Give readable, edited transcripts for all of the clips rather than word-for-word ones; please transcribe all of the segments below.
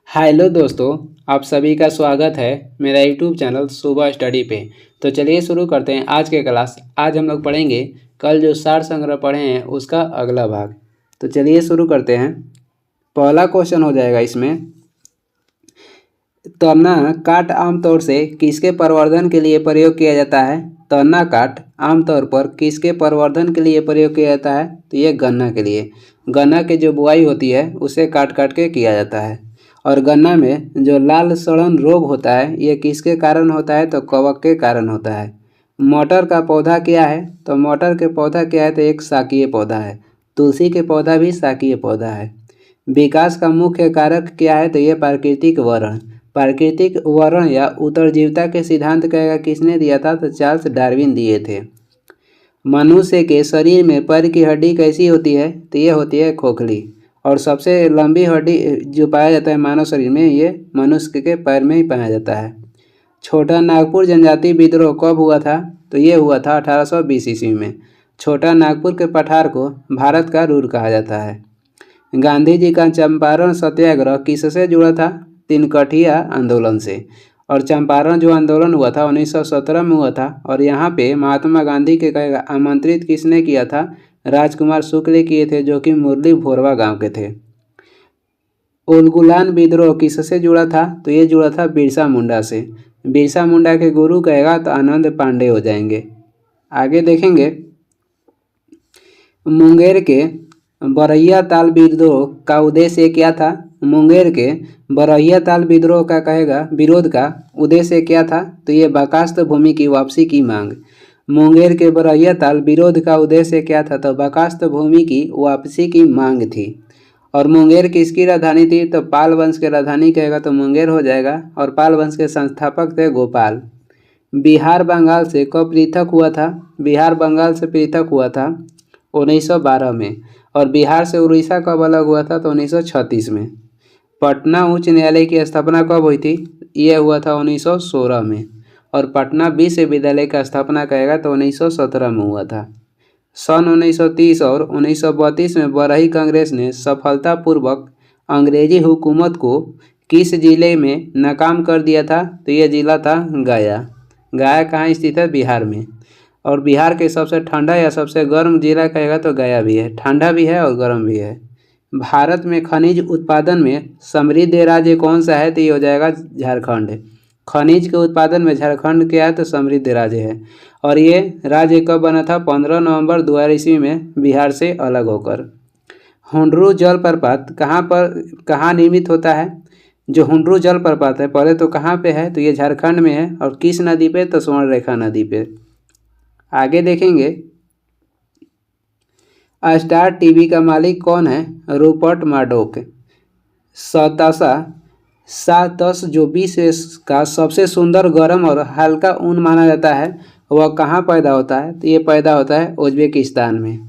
Hello दोस्तों, आप सभी का स्वागत है मेरा यूट्यूब चैनल सुबह स्टडी पे। तो चलिए शुरू करते हैं आज के क्लास। आज हम लोग पढ़ेंगे कल जो सार संग्रह पढ़े हैं उसका अगला भाग। तो चलिए शुरू करते हैं। पहला क्वेश्चन हो जाएगा इसमें, तना काट आमतौर से किसके प्रवर्धन के लिए प्रयोग किया जाता है? तना काट आमतौर पर किसके प्रवर्धन के लिए प्रयोग किया जाता है? तो ये गन्ना के लिए। गन्ना की जो बुआई होती है उसे काट काट के किया जाता है। और गन्ना में जो लाल सड़न रोग होता है ये किसके कारण होता है? तो कवक के कारण होता है। मटर का पौधा क्या है? तो मटर के पौधा क्या है? तो एक शाकीय पौधा है। तुलसी के पौधा भी शाकीय पौधा है। विकास का मुख्य कारक क्या है? तो ये प्राकृतिक वर्ण। प्राकृतिक वर्ण या उत्तरजीविता के सिद्धांत कहेगा किसने दिया था? तो चार्ल्स डार्विन दिए थे। मनुष्य के शरीर में पैर की हड्डी कैसी होती है? तो ये होती है खोखली। और सबसे लंबी हड्डी जो पाया जाता है मानव शरीर में ये मनुष्य के पैर में ही पाया जाता है। छोटा नागपुर जनजाति विद्रोह कब हुआ था? तो ये हुआ था 1820 ईस्वी में। छोटा नागपुर के पठार को भारत का रूर कहा जाता है। गांधी जी का चंपारण सत्याग्रह किससे जुड़ा था? तिनकठिया आंदोलन से। और चंपारण जो आंदोलन हुआ था 1917 में हुआ था। और यहाँ पे महात्मा गांधी के कहेगा आमंत्रित किसने किया था? राजकुमार शुक्ल किए थे, जो कि मुरली भोरवा गांव के थे। उलगुलान विद्रोह किससे जुड़ा था? तो ये जुड़ा था बिरसा मुंडा से। बिरसा मुंडा के गुरु कहेगा तो आनंद पांडे हो जाएंगे। आगे देखेंगे, मुंगेर के बरहिया ताल विद्रोह का उद्देश्य क्या था? मुंगेर के बरहिया ताल विद्रोह का कहेगा विरोध का उद्देश्य क्या था? तो ये बर्खास्त भूमि की वापसी की मांग। मुंगेर के बरहिया ताल विरोध का उद्देश्य क्या था? तो बर्खास्त भूमि की वापसी की मांग थी। और मुंगेर किसकी राजधानी थी? तो पाल वंश की राजधानी कहेगा तो मुंगेर हो जाएगा। और पाल वंश के संस्थापक थे गोपाल। बिहार बंगाल से कब पृथक हुआ था? बिहार बंगाल से पृथक हुआ था 1912 में। और बिहार से उड़ीसा कब अलग हुआ था? तो 1936 में। पटना उच्च न्यायालय की स्थापना कब हुई थी? यह हुआ था 1916 में। और पटना विश्वविद्यालय का स्थापना कहेगा तो 1917 में हुआ था। सन 1930 और 1932 में बरही कांग्रेस ने सफलतापूर्वक अंग्रेजी हुकूमत को किस जिले में नाकाम कर दिया था? तो यह जिला था गया। गया कहाँ स्थित है? बिहार में। और बिहार के सबसे ठंडा या सबसे गर्म जिला कहेगा तो गया भी है। ठंडा भी है और गर्म भी है। भारत में खनिज उत्पादन में समृद्ध राज्य कौन सा है? तो ये हो जाएगा झारखंड। खनिज के उत्पादन में झारखंड क्या है? तो समृद्ध राज्य है। और ये राज्य कब बना था? 15 नवंबर 2000 ईस्वी में बिहार से अलग होकर। हुंडरू जलप्रपात कहाँ निर्मित होता है? जो हुंडरू जलप्रपात है पहले तो कहाँ पे है? तो ये झारखंड में है। और किस नदी पे? तो स्वर्णरेखा नदी पे। आगे देखेंगे, स्टार टीवी का मालिक कौन है? Rupert Murdoch. सतासा 710 जो विश्व का सबसे सुंदर गर्म और हल्का ऊन माना जाता है वह कहाँ पैदा होता है? तो ये पैदा होता है उज्बेकिस्तान में।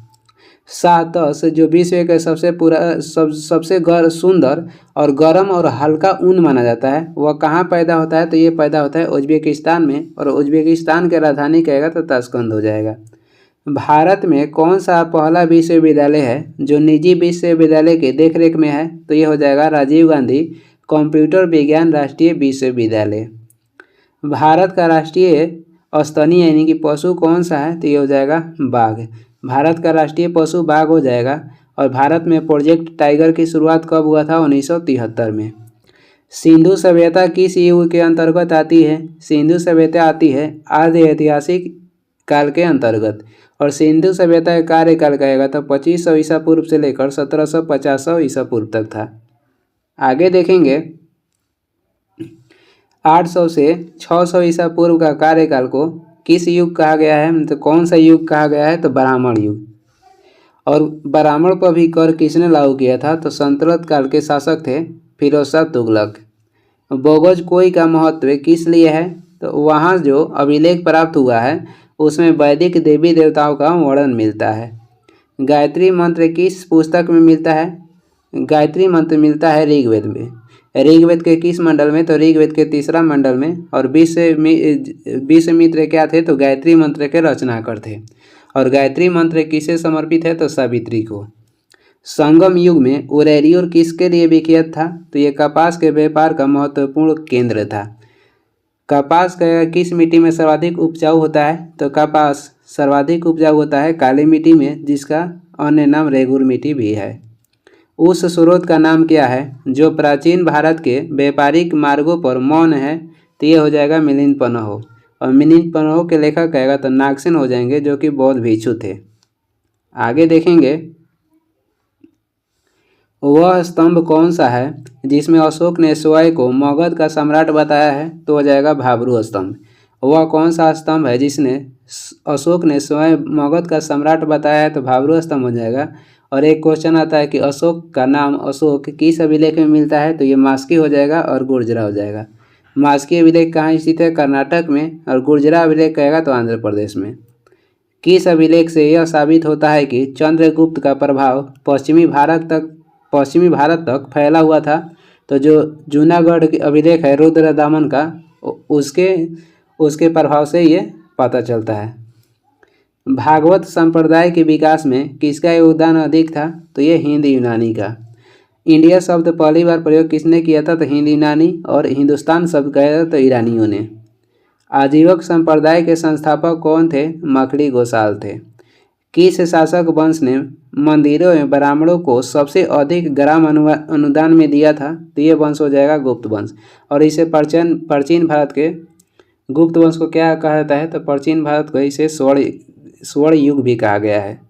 710 जो विश्व का सबसे सुंदर और गर्म और हल्का ऊन माना जाता है वह कहाँ पैदा होता है? तो ये पैदा होता है उज्बेकिस्तान में। और उज्बेकिस्तान की राजधानी कहेगा तो ताशकंद हो जाएगा। भारत में कौन सा पहला विश्वविद्यालय है जो निजी विश्वविद्यालय के देखरेख में है? तो ये हो जाएगा राजीव गांधी कंप्यूटर विज्ञान राष्ट्रीय विश्वविद्यालय। भारत का राष्ट्रीय स्तनीय यानी कि पशु कौन सा है? तो ये हो जाएगा बाघ। भारत का राष्ट्रीय पशु बाघ हो जाएगा। और भारत में प्रोजेक्ट टाइगर की शुरुआत कब हुआ था? 1973 में। सिंधु सभ्यता किस युग के अंतर्गत आती है? सिंधु सभ्यता आती है आद्य ऐतिहासिक काल के अंतर्गत। और सिंधु सभ्यता का कार्यकाल कहेगा तो 2500 ईसा पूर्व से लेकर 1750 ईसा पूर्व तक था। आगे देखेंगे, 800 से 600 ईसा पूर्व का कार्यकाल को किस युग कहा गया है? तो कौन सा युग कहा गया है? तो ब्राह्मण युग। और ब्राह्मण पर भी कर किसने लागू किया था? तो सल्तनत काल के शासक थे फिरोज शाह तुगलक। बोगज कोई का महत्व किस लिए है? तो वहाँ जो अभिलेख प्राप्त हुआ है उसमें वैदिक देवी देवताओं का वर्णन मिलता है। गायत्री मंत्र किस पुस्तक में मिलता है? गायत्री मंत्र मिलता है ऋग्वेद में। ऋग्वेद के किस मंडल में? तो ऋग्वेद के 3रा मंडल में। और विश्वामित्र क्या थे? तो गायत्री मंत्र के रचनाकार थे। और गायत्री मंत्र किसे समर्पित है? तो सावित्री को। संगम युग में उरैरियोर किसके लिए विख्यात था? तो ये कपास के व्यापार का महत्वपूर्ण केंद्र था। कपास का किस मिट्टी में सर्वाधिक उपजाऊ होता है? तो कपास सर्वाधिक उपजाऊ होता है काली मिट्टी में, जिसका अन्य नाम रेगुर मिट्टी भी है। उस स्रोत का नाम क्या है जो प्राचीन भारत के व्यापारिक मार्गों पर मौन है? तो ये हो जाएगा मिलिंद पन्हो। और मिलिंद पन्हो के लेखक कहेगा तो नागसेन हो जाएंगे, जो कि बौद्ध भिक्षु थे। आगे देखेंगे, वह स्तंभ कौन सा है जिसमें अशोक ने स्वयं को मगध का सम्राट बताया है? तो हो जाएगा भाब्रू स्तंभ। वह कौन सा स्तंभ है जिसने अशोक ने स्वयं मगध का सम्राट बताया है? तो भाब्रू स्तंभ हो जाएगा। और एक क्वेश्चन आता है कि अशोक का नाम अशोक किस अभिलेख में मिलता है? तो ये मास्की हो जाएगा और गुर्जरा हो जाएगा। मास्की अभिलेख कहाँ स्थित है? कर्नाटक में। और गुर्जरा अभिलेख कहेगा तो आंध्र प्रदेश में। किस अभिलेख से यह साबित होता है कि चंद्रगुप्त का प्रभाव पश्चिमी भारत तक फैला हुआ था? तो जो जूनागढ़ के अभिलेख है रुद्रदामन का, उसके प्रभाव से ये पता चलता है। भागवत संप्रदाय के विकास में किसका योगदान अधिक था? तो ये हिंद यूनानी का। इंडिया शब्द पहली बार प्रयोग किसने किया था? तो हिंद यूनानी। और हिंदुस्तान शब्द कहा था तो ईरानियों ने। आजीवक संप्रदाय के संस्थापक कौन थे? मखली गोसाल थे। किस शासक वंश ने मंदिरों में ब्राह्मणों को सबसे अधिक ग्राम अनुदान में दिया था? तो ये वंश हो जाएगा गुप्त वंश। और इसे प्राचीन भारत के गुप्त वंश को क्या कहा जाता है? तो प्राचीन भारत को इसे स्वर्ण युग भी कहा गया है।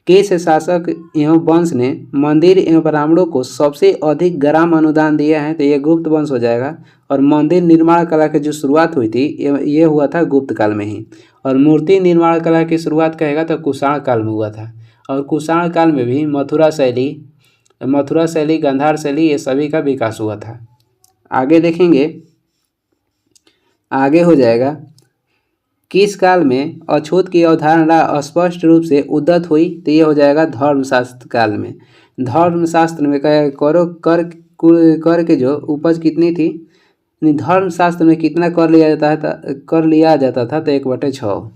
किस शासक एवं वंश ने मंदिर एवं ब्राह्मणों को सबसे अधिक ग्राम अनुदान दिया है? तो ये गुप्त वंश हो जाएगा। और मंदिर निर्माण कला की जो शुरुआत हुई थी ये हुआ था गुप्त काल में ही। और मूर्ति निर्माण कला की शुरुआत कहेगा तो कुषाण काल में हुआ था। और कुषाण काल में भी मथुरा शैली, गांधार शैली, ये सभी का विकास हुआ था। आगे देखेंगे, आगे हो जाएगा, किस काल में अछूत की अवधारणा स्पष्ट रूप से उद्धत हुई? तो ये हो जाएगा धर्मशास्त्र काल में। धर्मशास्त्र में कर के जो उपज कितनी थी? धर्मशास्त्र में कितना कर लिया जाता था? तो 1/6।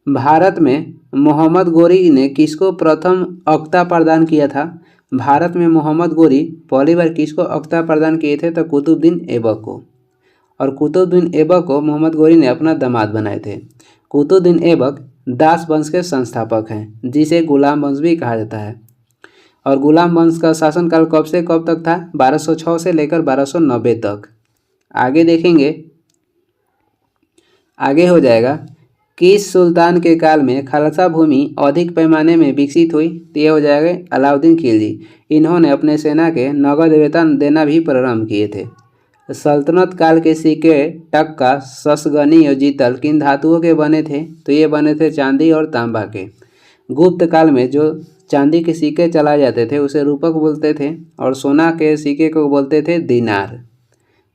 भारत में मोहम्मद गोरी ने किसको प्रथम अक्ता प्रदान किया था? भारत में मोहम्मद गोरी पहली बार किसको अक्ता प्रदान किए थे? तो कुतुबुद्दीन ऐबक को। और कुतुबुद्दीन ऐबक को मोहम्मद गोरी ने अपना दामाद बनाए थे। कुतुबुद्दीन ऐबक दास वंश के संस्थापक हैं, जिसे गुलाम वंश भी कहा जाता है। और गुलाम वंश का शासनकाल कब से कब तक था? 1206 से लेकर 1290 तक। आगे देखेंगे, आगे हो जाएगा, किस सुल्तान के काल में खालसा भूमि अधिक पैमाने में विकसित हुई? तो ये हो जाएगा अलाउद्दीन खिलजी। इन्होंने अपने सेना के नगद वेतन देना भी प्रारंभ किए थे। सल्तनत काल के सिक्के टक्का, ससगनी और जीतल किन धातुओं के बने थे? तो ये बने थे चांदी और तांबा के। गुप्त काल में जो चांदी के सिक्के चलाए जाते थे उसे रूपक बोलते थे, और सोना के सिक्के को बोलते थे दीनार।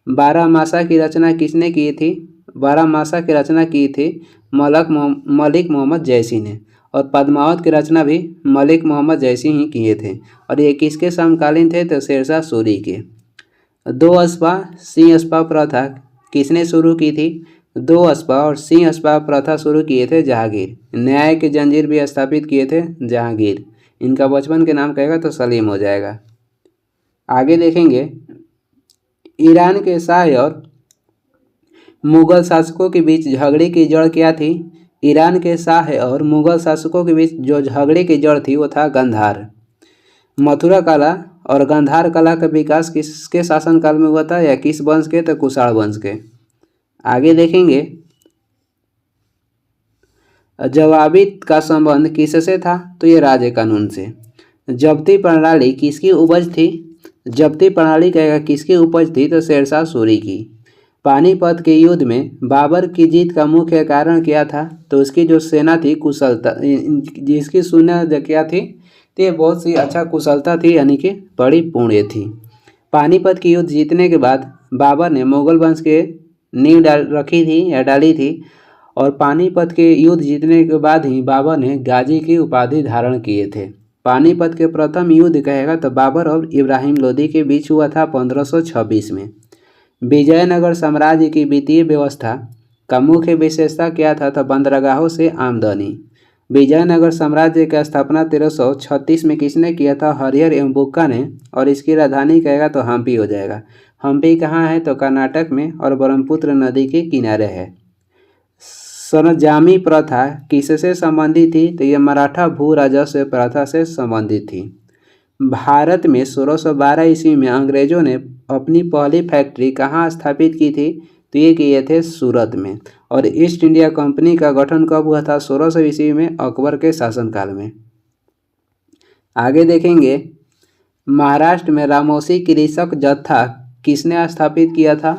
बारहमासा की रचना किसने की थी? बारहमासा की रचना की थी मलिक मोहम्मद जैसी ने। और पद्मावत की रचना भी मलिक मोहम्मद जैसी ही किए थे। और ये किसके समकालीन थे? तो शेरशाह सूरी के। 2 अस्पा सिंह अस्पा प्रथा किसने शुरू की थी? 2 अस्पा और सिंह अस्पा प्रथा शुरू किए थे जहांगीर। न्याय के जंजीर भी स्थापित किए थे जहांगीर। इनका बचपन के नाम कहेगा तो सलीम हो जाएगा। आगे देखेंगे, ईरान के शाह और मुगल शासकों के बीच झगड़े की जड़ क्या थी? ईरान के शाह और मुगल शासकों के बीच जो झगड़े की जड़ थी वो था गांधार। मथुरा कला और गांधार कला का विकास किसके शासनकाल में हुआ था, या किस वंश के? तो कुषाण वंश के। आगे देखेंगे, जवाबित का संबंध किससे था? तो ये राज कानून से। जब्ती प्रणाली किसकी उपज थी? जब्ती प्रणाली कहेगा किसकी उपज थी? तो शेरशाह सूरी की। पानीपत के युद्ध में बाबर की जीत का मुख्य कारण क्या था? तो उसकी जो सेना थी कुशलता, जिसकी सेना क्या थी? तो ये बहुत सी अच्छा कुशलता थी, यानी कि बड़ी पुण्य थी। पानीपत की युद्ध जीतने के बाद बाबर ने मुगल वंश के नींव डाली थी। और पानीपत के युद्ध जीतने के बाद ही बाबर ने गाजी की उपाधि धारण किए थे। पानीपत के प्रथम युद्ध कहेगा तो बाबर और इब्राहिम लोदी के बीच हुआ था 1526 में। विजयनगर साम्राज्य की वित्तीय व्यवस्था का मुख्य विशेषता क्या था? तो बंदरगाहों से आमदनी। विजयनगर साम्राज्य की स्थापना 1336 में किसने किया था? हरिहर एवं बुक्का ने। और इसकी राजधानी कहेगा तो हम्पी हो जाएगा। हम्पी कहाँ है? तो कर्नाटक में और ब्रह्मपुत्र नदी के किनारे है। सरंजामी प्रथा किससे संबंधित थी? तो ये मराठा भू राजस्व प्रथा से संबंधित थी। भारत में 1612 ईस्वी में अंग्रेजों ने अपनी पहली फैक्ट्री कहाँ स्थापित की थी? तो ये किए थे सूरत में। और ईस्ट इंडिया कंपनी का गठन कब हुआ था? 1600 ईस्वी में, अकबर के शासनकाल में। आगे देखेंगे, महाराष्ट्र में रामोशी कृषक जत्था किसने स्थापित किया था?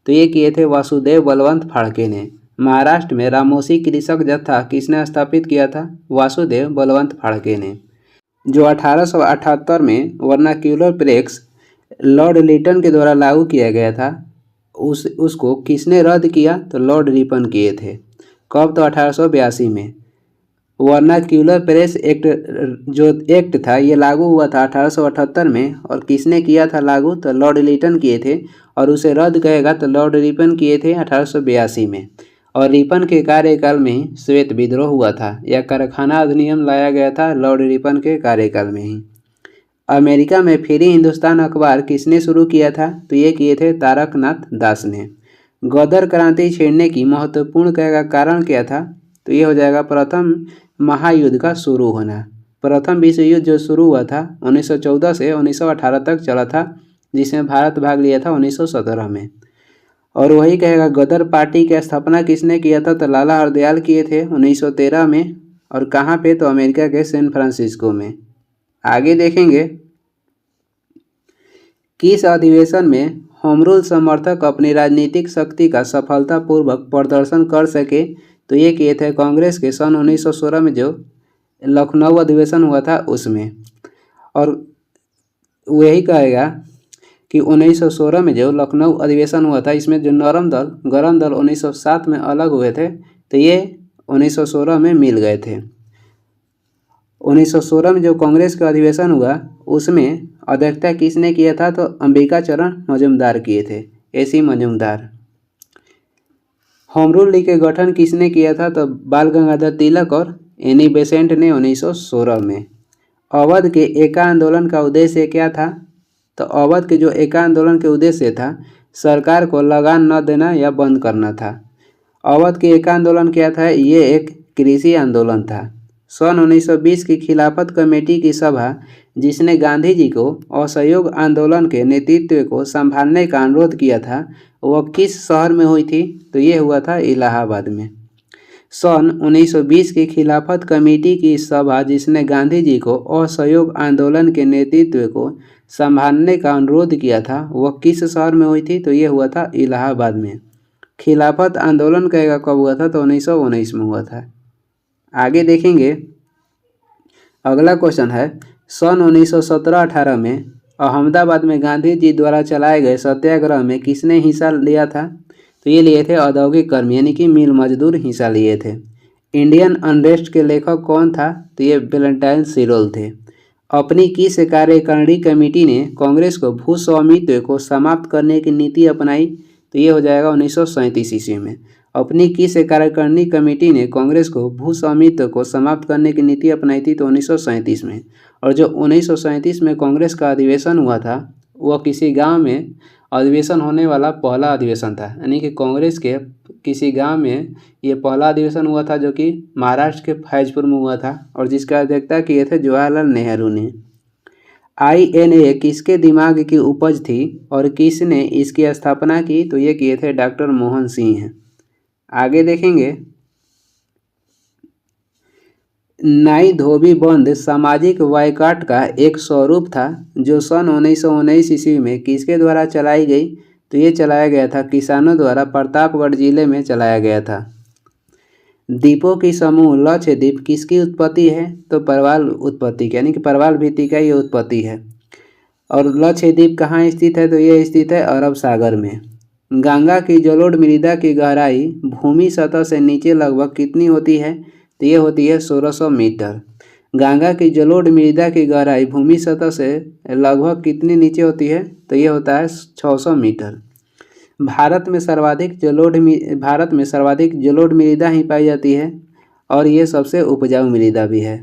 तो ये किए थे वासुदेव बलवंत फाड़के ने। महाराष्ट्र में रामोशी कृषक जत्था किसने स्थापित किया था? वासुदेव बलवंत फाड़के ने। जो 1878 में वर्नाक्यूलर प्रेक्स लॉर्ड लिटन के द्वारा लागू किया गया था, उसको किसने रद्द किया? तो लॉर्ड रिपन किए थे। कब? तो 1882 में। वर्नाक्यूलर प्रेस एक्ट जो एक्ट था ये लागू हुआ था 1878 में। और किसने किया था लागू? तो लॉर्ड लिटन किए थे। और उसे रद्द कहेगा तो लॉर्ड रिपन किए थे 1882 में। और रिपन के कार्यकाल में ही श्वेत विद्रोह हुआ था। यह कारखाना अधिनियम लाया गया था लॉर्ड रिपन के कार्यकाल में ही। अमेरिका में फ्री हिंदुस्तान अखबार किसने शुरू किया था? तो ये किए थे तारकनाथ दास ने। गदर क्रांति छेड़ने की महत्वपूर्ण कहेगा कारण क्या था? तो ये हो जाएगा प्रथम महायुद्ध का शुरू होना। प्रथम विश्व युद्ध जो शुरू हुआ था 1914 से 1918 तक चला था, जिसमें भारत भाग लिया था 1917 में। और वही कहेगा गदर पार्टी की स्थापना किसने किया था? तो लाला हरदयाल किए थे 1913 में। और कहाँ पे? तो अमेरिका के सैन फ्रांसिस्को में। आगे देखेंगे, किस अधिवेशन में होम रूल समर्थक अपनी राजनीतिक शक्ति का सफलतापूर्वक प्रदर्शन कर सके? तो ये किए थे कांग्रेस के सन 1916 में जो लखनऊ अधिवेशन हुआ था उसमें। और वही कहेगा कि 1916 में जो लखनऊ अधिवेशन हुआ था, इसमें जो नरम दल गरम दल 1907 में अलग हुए थे, तो ये 1916 में मिल गए थे। 1916 में जो कांग्रेस का अधिवेशन हुआ उसमें अध्यक्षता किसने किया था? तो अंबिका चरण मजूमदार किए थे, AC Majumdar. Home rule league के गठन किसने किया था? तो बाल गंगाधर तिलक और एनी बेसेंट ने 1916 में। अवध के एका आंदोलन का उद्देश्य क्या था? तो अवध के जो एका आंदोलन के उद्देश्य था सरकार को लगान न देना या बंद करना था। अवध के एका आंदोलन क्या था? ये एक कृषि आंदोलन था। सन 1920 की खिलाफत कमेटी की सभा जिसने गांधी जी को असहयोग आंदोलन के नेतृत्व को संभालने का अनुरोध किया था, वह किस शहर में हुई थी? तो ये हुआ था इलाहाबाद में। सन 1920 की खिलाफत कमेटी की सभा जिसने गांधी जी को असहयोग आंदोलन के नेतृत्व को संभालने का अनुरोध किया था, वह किस शहर में हुई थी? तो ये हुआ था इलाहाबाद में। खिलाफत आंदोलन कहेगा कब हुआ था? तो 1919 में हुआ था। आगे देखेंगे, अगला क्वेश्चन है, सन 1917-18 में अहमदाबाद में गांधी जी द्वारा चलाए गए सत्याग्रह में किसने हिस्सा लिया था? तो ये लिए थे औद्योगिक कर्मी यानी कि मिल मजदूर हिस्सा लिए थे। इंडियन अनरेस्ट के लेखक कौन था? तो ये वैलेंटाइन सिरोल थे। अपनी किस कार्यकारिणी कमेटी ने कांग्रेस को भू स्वामित्व को समाप्त करने की नीति अपनाई? तो ये हो जाएगा 1937 ईस्वी में। अपनी किस कार्यकारिणी कमेटी ने कांग्रेस को भू स्वामित्व को समाप्त करने की नीति अपनाई थी? तो 1937 में। और जो 1937 में कांग्रेस का अधिवेशन हुआ था वह किसी गांव में अधिवेशन होने वाला पहला अधिवेशन था, यानी कि कांग्रेस के किसी गांव में ये पहला अधिवेशन हुआ था जो कि महाराष्ट्र के फैजपुर में हुआ था और जिसका अध्यक्षता किए थे जवाहरलाल नेहरू ने। INA किसके दिमाग की उपज थी और किसने इसकी स्थापना की? तो ये किए थे डॉक्टर मोहन सिंह। आगे देखेंगे, नाई धोबी बंद सामाजिक बायकॉट का एक स्वरूप था जो सन 1919 ईस्वी में किसके द्वारा चलाई गई? तो ये चलाया गया था किसानों द्वारा प्रतापगढ़ जिले में चलाया गया था। द्वीपों की समूह लक्षद्वीप किसकी उत्पत्ति है? तो परवाल उत्पत्ति यानी कि परवाल भित्ति का ये उत्पत्ति है। और लक्षद्वीप कहाँ स्थित है? तो ये स्थित है अरब सागर में। गंगा की जलोढ़ मृदा की गहराई भूमि सतह से नीचे लगभग कितनी होती है? तो ये होती है 1600 मीटर। गंगा की जलोढ़ मृदा की गहराई भूमि सतह से लगभग कितनी नीचे होती है? तो ये होता है 600 मीटर। भारत में सर्वाधिक जलोढ़ मृदा ही पाई जाती है। और ये सबसे उपजाऊ मृदा भी है।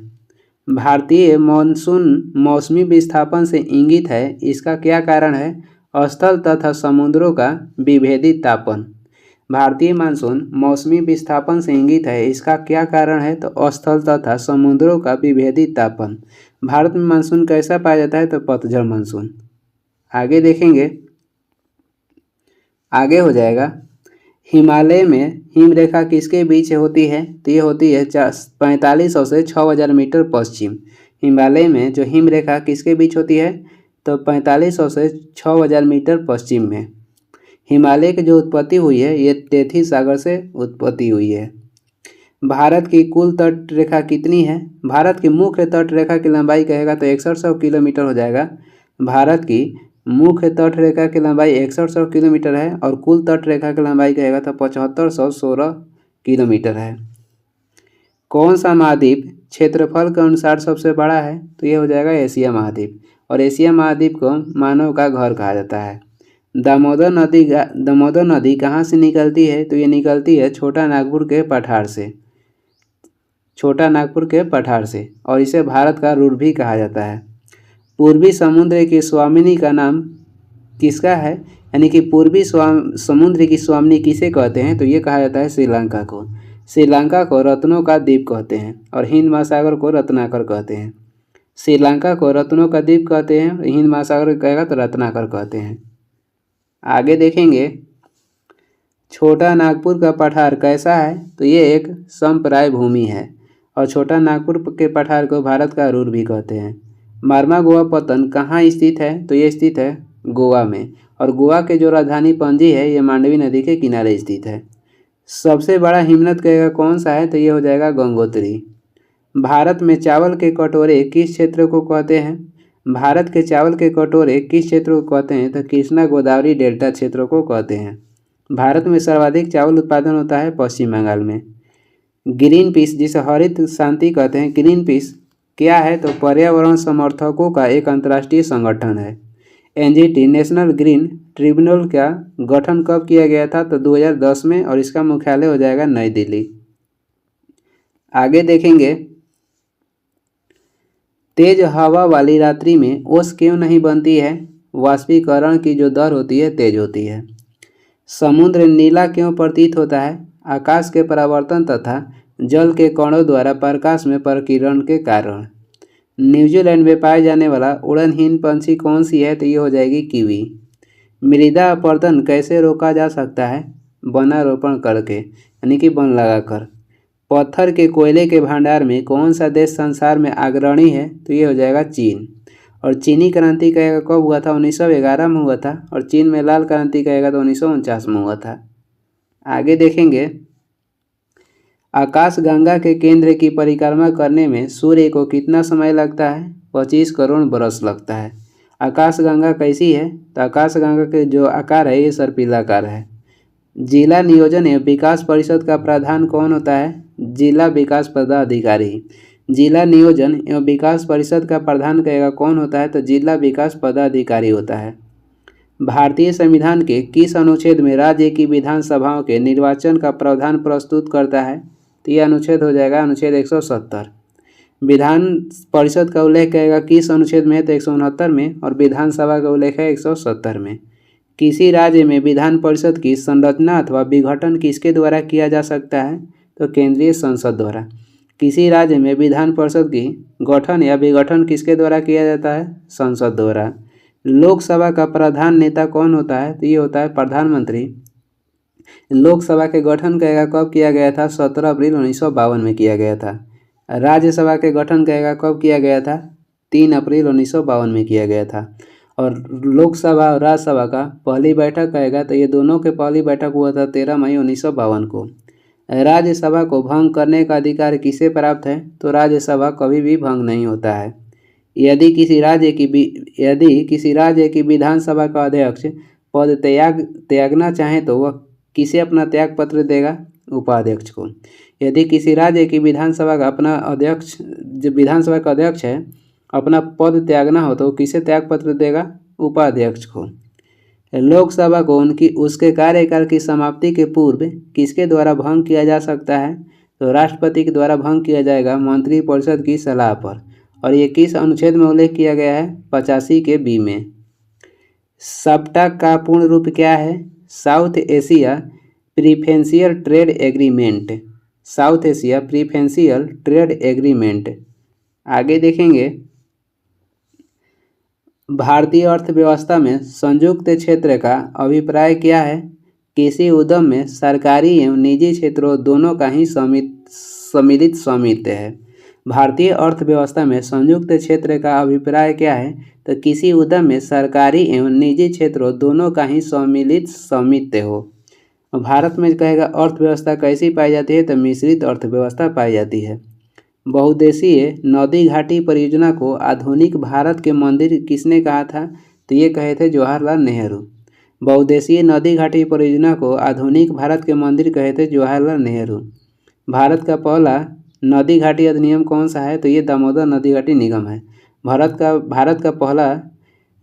भारतीय मानसून मौसमी विस्थापन से इंगित है, इसका क्या कारण है? स्थल तथा समुद्रों का विभेदित तापन। भारतीय मानसून मौसमी विस्थापन से इंगित है, इसका क्या कारण है? तो स्थल तथा समुद्रों का विभेदित तापन। भारत में मानसून कैसा पाया जाता है? तो पतझड़ मानसून। आगे देखेंगे, आगे हो जाएगा हिमालय में हिमरेखा किसके बीच होती है? तो ये होती है 4500 से 6000 मीटर पश्चिम। हिमालय में जो हिमरेखा किसके बीच होती है? तो 4500 से 6000 मीटर पश्चिम में। हिमालय की जो उत्पत्ति हुई है ये तेथी सागर से उत्पत्ति हुई है। भारत की कुल तट रेखा कितनी है? भारत की मुख्य तट रेखा की लंबाई कहेगा तो 6100 किलोमीटर हो जाएगा। भारत की मुख्य तट रेखा की लंबाई 6100 किलोमीटर है और कुल तट रेखा की लंबाई कहेगा तो 7516 किलोमीटर है। कौन सा महाद्वीप क्षेत्रफल के अनुसार सबसे बड़ा है? तो ये हो जाएगा एशिया महाद्वीप, और एशिया महाद्वीप को मानव का घर कहा जाता है। दामोदर नदी कहाँ से निकलती है? तो ये निकलती है छोटा नागपुर के पठार से, छोटा नागपुर के पठार से, और इसे भारत का रुट भी कहा जाता है। पूर्वी समुद्र की स्वामिनी का नाम किसका है? यानी कि पूर्वी समुद्र की स्वामिनी किसे कहते हैं? तो ये कहा जाता है श्रीलंका को। श्रीलंका को रत्नों का द्वीप कहते हैं और हिंद महासागर को रत्नाकर कहते हैं। श्रीलंका को रत्नों का द्वीप कहते हैं, हिंद महासागर कहेगा तो रत्नाकर कहते हैं। आगे देखेंगे, छोटा नागपुर का पठार कैसा है? तो ये एक समप्राय भूमि है और छोटा नागपुर के पठार को भारत का रुर भी कहते हैं। मार्मागोआ पत्तन कहाँ स्थित है? तो ये स्थित है गोवा में, और गोवा के जो राजधानी पणजी है ये मांडवी नदी के किनारे स्थित है। सबसे बड़ा हिमनद कहेगा कौन सा है? तो ये हो जाएगा गंगोत्री। भारत में चावल के कटोरे किस क्षेत्र को कहते हैं? भारत के चावल के कटोरे किस क्षेत्र को कहते हैं? तो कृष्णा गोदावरी डेल्टा क्षेत्र को कहते हैं। भारत में सर्वाधिक चावल उत्पादन होता है पश्चिम बंगाल में। ग्रीन पीस, जिसे हरित शांति कहते हैं, ग्रीन पीस क्या है? तो पर्यावरण समर्थकों का एक अंतर्राष्ट्रीय संगठन है। एनजीटी नेशनल ग्रीन ट्रिब्यूनल का गठन कब किया गया था? तो 2010 में, और इसका मुख्यालय हो जाएगा नई दिल्ली। आगे देखेंगे, तेज हवा वाली रात्रि में ओस क्यों नहीं बनती है? वाष्पीकरण की जो दर होती है तेज होती है। समुद्र नीला क्यों प्रतीत होता है? आकाश के परावर्तन तथा जल के कणों द्वारा प्रकाश में प्रकीर्णन के कारण। न्यूजीलैंड में पाए जाने वाला उड़नहीन पंछी कौन सी है? तो ये हो जाएगी कीवी। मृदा अपरदन कैसे रोका जा सकता है? वनारोपण करके, यानी कि वन लगाकर। पत्थर के कोयले के भंडार में कौन सा देश संसार में अग्रणी है? तो ये हो जाएगा चीन। और चीनी क्रांति कहेगा कब हुआ था? 1911 में हुआ था, और चीन में लाल क्रांति कहेगा तो 1949 में हुआ था। आगे देखेंगे, आकाशगंगा के केंद्र की परिक्रमा करने में सूर्य को कितना समय लगता है? 25 करोड़ बरस लगता है। आकाशगंगा कैसी है? तो आकाशगंगा के जो आकार है ये सर्पिलाकार है। जिला नियोजन एवं विकास परिषद का प्रधान कौन होता है? जिला विकास पदाधिकारी। जिला नियोजन एवं विकास परिषद का प्रधान कहेगा कौन होता है? तो जिला विकास पदाधिकारी होता है। भारतीय संविधान के किस अनुच्छेद में राज्य की विधानसभाओं के निर्वाचन का प्रावधान प्रस्तुत करता है? तो यह अनुच्छेद हो जाएगा अनुच्छेद 170। विधान परिषद का उल्लेख कहेगा किस अनुच्छेद में है? तो 169 में, और विधानसभा का उल्लेख है 170 में। किसी राज्य में विधान परिषद की संरचना अथवा विघटन किसके द्वारा किया जा सकता है? तो केंद्रीय संसद द्वारा। किसी राज्य में विधान परिषद की गठन या विघटन किसके द्वारा किया जाता है? संसद द्वारा। लोकसभा का प्रधान नेता कौन होता है? तो ये होता है प्रधानमंत्री। लोकसभा के गठन कहेगा कब किया गया था? 17 अप्रैल 1952 में किया गया था। राज्यसभा के गठन कहेगा कब किया गया था? 3 अप्रैल 1952 में किया गया था। और लोकसभा और राज्यसभा का पहली बैठक कहेगा तो ये दोनों के पहली बैठक हुआ था 13 मई 1952 को। राज्यसभा को भंग करने का अधिकार किसे प्राप्त है? तो राज्यसभा कभी भी भंग नहीं होता है। यदि किसी राज्य की विधानसभा का अध्यक्ष पद त्यागना चाहे तो वह किसे अपना त्याग पत्र देगा? उपाध्यक्ष को। यदि किसी राज्य की विधानसभा का अपना अध्यक्ष, जो विधानसभा का अध्यक्ष है, अपना पद त्यागना हो तो किसे त्याग पत्र देगा? उपाध्यक्ष को। लोकसभा को उसके कार्यकाल की समाप्ति के पूर्व किसके द्वारा भंग किया जा सकता है? तो राष्ट्रपति के द्वारा भंग किया जाएगा मंत्रिपरिषद की सलाह पर। और ये किस अनुच्छेद में उल्लेख किया गया है? 85 के बी में। सप्टा का पूर्ण रूप क्या है? South Asia preferential trade agreement. South Asia preferential trade agreement. आगे देखेंगे, भारतीय अर्थव्यवस्था में संयुक्त क्षेत्र का अभिप्राय क्या है? किसी उद्यम में सरकारी एवं निजी क्षेत्रों दोनों का ही सम्मिलित स्वामित्व है। भारतीय अर्थव्यवस्था में संयुक्त क्षेत्र का अभिप्राय क्या है? तो किसी उद्यम में सरकारी एवं निजी क्षेत्रों दोनों का ही सम्मिलित स्वामित्व हो। भारत में कहेगा अर्थव्यवस्था कैसी पाई जाती है? तो मिश्रित अर्थव्यवस्था पाई जाती है। बहुउद्देशीय नदी घाटी परियोजना को आधुनिक भारत के मंदिर किसने कहा था? तो ये कहे थे जवाहरलाल नेहरू। बहुउद्देशीय नदी घाटी परियोजना को आधुनिक भारत के मंदिर कहे थे जवाहरलाल नेहरू। भारत का पहला नदी घाटी अधिनियम कौन सा है? तो ये दामोदर नदी घाटी निगम है। भारत का पहला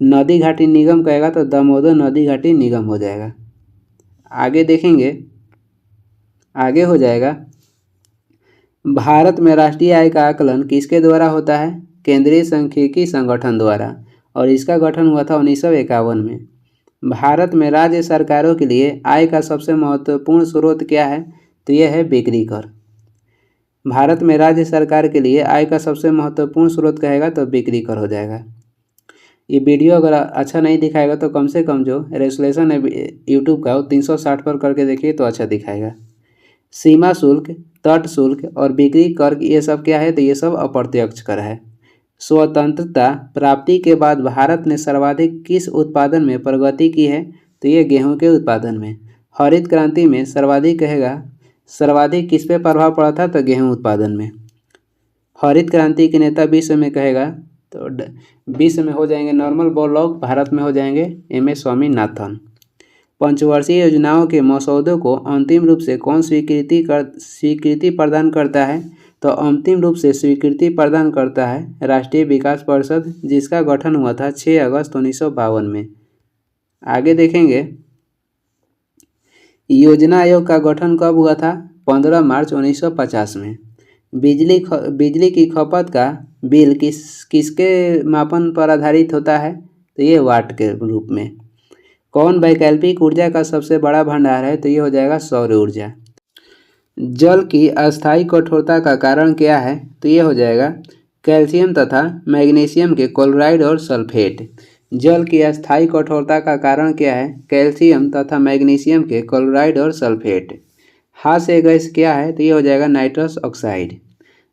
नदी घाटी निगम कहेगा तो दामोदर नदी घाटी निगम हो जाएगा। आगे देखेंगे, आगे हो जाएगा, भारत में राष्ट्रीय आय का आकलन किसके द्वारा होता है? केंद्रीय सांख्यिकी संगठन द्वारा, और इसका गठन हुआ था 1951 में। भारत में राज्य सरकारों के लिए आय का सबसे महत्वपूर्ण स्रोत क्या है? तो यह है बिक्री कर। भारत में राज्य सरकार के लिए आय का सबसे महत्वपूर्ण स्रोत कहेगा तो बिक्री कर हो जाएगा। ये वीडियो अगर अच्छा नहीं दिखाएगा तो कम से कम जो रेजुलेशन है यूट्यूब का वो 360 पर करके देखिए तो अच्छा दिखाएगा। सीमा शुल्क, तट शुल्क और बिक्री कर ये सब क्या है? तो ये सब अप्रत्यक्ष कर है। स्वतंत्रता प्राप्ति के बाद भारत ने सर्वाधिक किस उत्पादन में प्रगति की है? तो ये गेहूं के उत्पादन में। हरित क्रांति में सर्वाधिक कहेगा, सर्वाधिक किस पे प्रभाव पड़ा था? तो गेहूं उत्पादन में। हरित क्रांति के नेता विश्व में कहेगा तो विश्व में हो जाएंगे नॉर्मल बोरलॉग, भारत में हो जाएंगे MS स्वामीनाथन। पंचवर्षीय योजनाओं के मसौदों को अंतिम रूप से कौन स्वीकृति प्रदान करता है? तो अंतिम रूप से स्वीकृति प्रदान करता है राष्ट्रीय विकास परिषद, जिसका गठन हुआ था 6 अगस्त 1952 में। आगे देखेंगे, योजना आयोग का गठन कब हुआ था? 15 मार्च 1950 में। बिजली की खपत का बिल किसके मापन पर आधारित होता है? तो ये वाट के रूप में। कौन वैकल्पिक ऊर्जा का सबसे बड़ा भंडार है? तो ये हो जाएगा सौर ऊर्जा। जल की अस्थायी कठोरता का कारण क्या है? तो ये हो जाएगा कैल्शियम तथा मैग्नीशियम के क्लोराइड और सल्फेट। जल की अस्थायी कठोरता का कारण क्या है? कैल्शियम तथा मैग्नीशियम के क्लोराइड और सल्फेट। हास्य गैस क्या है? तो ये हो जाएगा नाइट्रस ऑक्साइड।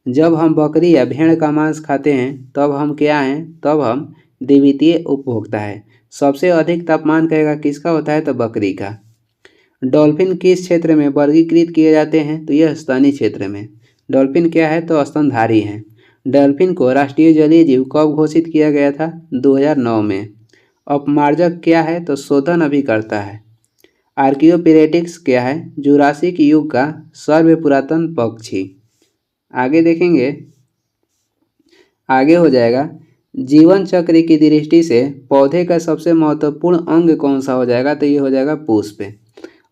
जब हम बकरी या भेड़ का मांस खाते हैं तब हम क्या हैं? तब हम द्वितीय उपभोक्ता है। सबसे अधिक तापमान कहेगा किसका होता है? तो बकरी का। डॉल्फिन किस क्षेत्र में वर्गीकृत किए जाते हैं? तो यह स्तनी क्षेत्र में। डॉल्फिन क्या है? तो स्तनधारी हैं। डॉल्फिन को राष्ट्रीय जलीय जीव कब घोषित किया गया था? 2009 में। अपमार्जक क्या है? तो शोधन अभिकर्ता है। आर्कियोपेरेटिक्स क्या है? जुरासिक युग का सर्व पुरातन पक्षी। आगे देखेंगे, आगे हो जाएगा, जीवन चक्र की दृष्टि से पौधे का सबसे महत्वपूर्ण अंग कौन सा हो जाएगा? तो ये हो जाएगा पुष्प।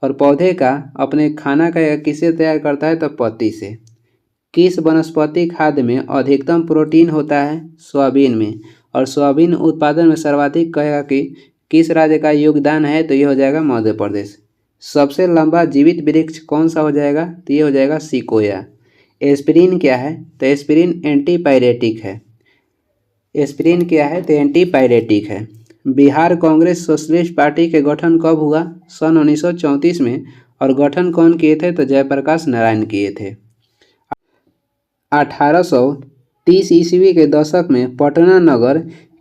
और पौधे का अपने खाना का किससे तैयार करता है? तो पत्ती से। किस वनस्पति खाद्य में अधिकतम प्रोटीन होता है? सोयाबीन में। और सोयाबीन उत्पादन में सर्वाधिक कहेगा कि किस राज्य का योगदान है? तो ये हो जाएगा मध्य प्रदेश। सबसे लंबा जीवित वृक्ष कौन सा हो जाएगा? तो ये हो जाएगा सिकोया। एस्पिरिन क्या है? तो एस्पिरिन एंटीपायरेटिक है। एस्पिरिन क्या है? तो एंटीपायरेटिक है। बिहार कांग्रेस सोशलिस्ट पार्टी के गठन कब हुआ? सन 1934 में। और गठन कौन किए थे? तो जयप्रकाश नारायण किए थे। 1830 ईस्वी के दशक में पटना नगर